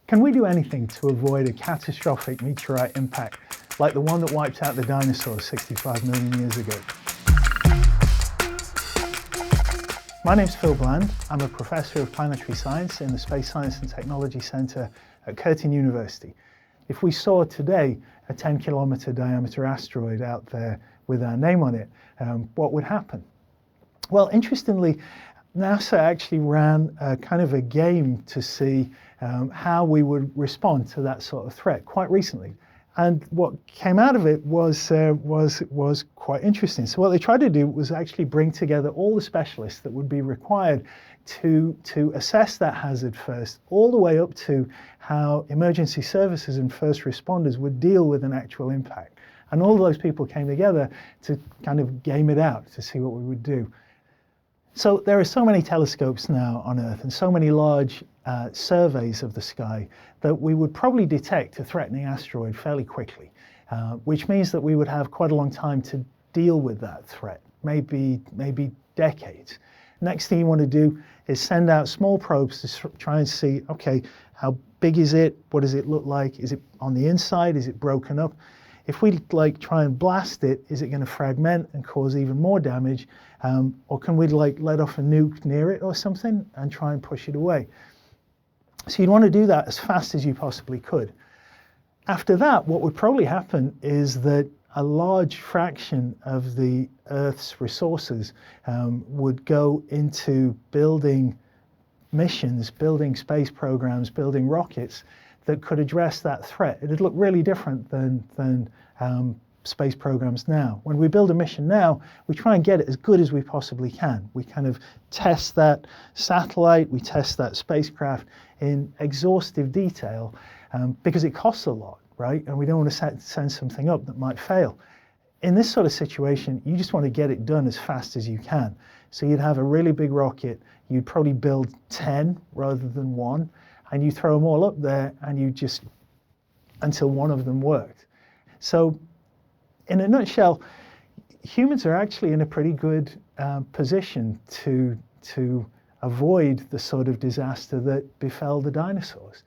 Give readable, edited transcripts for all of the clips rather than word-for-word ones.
Can we do anything to avoid a catastrophic meteorite impact like the one that wiped out the dinosaurs 65 million years ago? My name's Phil Bland. I'm a professor of planetary science in the Space Science and Technology Centre at Curtin University. If we saw today a 10-kilometre diameter asteroid out there with our name on it, what would happen? Well, interestingly, NASA actually ran a kind of a game to see how we would respond to that sort of threat quite recently. And what came out of it was quite interesting. So what they tried to do was actually bring together all the specialists that would be required to assess that hazard first, all the way up to how emergency services and first responders would deal with an actual impact. And all of those people came together to kind of game it out to see what we would do. So there are so many telescopes now on Earth and so many large surveys of the sky that we would probably detect a threatening asteroid fairly quickly, which means that we would have quite a long time to deal with that threat, maybe decades. Next thing you want to do is send out small probes to try and see, okay, how big is it? What does it look like? Is it on the inside? Is it broken up? If we try and blast it, is it going to fragment and cause even more damage? Or can we let off a nuke near it or something and try and push it away? So you'd want to do that as fast as you possibly could. After that, what would probably happen is that a large fraction of the Earth's resources would go into building missions, building space programs, building rockets that could address that threat. It'd look really different than space programs now. When we build a mission now, we try and get it as good as we possibly can. We kind of test that satellite, we test that spacecraft in exhaustive detail because it costs a lot, right? And we don't want to send something up that might fail. In this sort of situation, you just want to get it done as fast as you can. So you'd have a really big rocket, you'd probably build 10 rather than one, and you throw them all up there and you just, until one of them worked. So in a nutshell, humans are actually in a pretty good position to avoid the sort of disaster that befell the dinosaurs,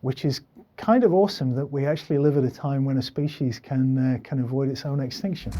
which is kind of awesome that we actually live at a time when a species can avoid its own extinction.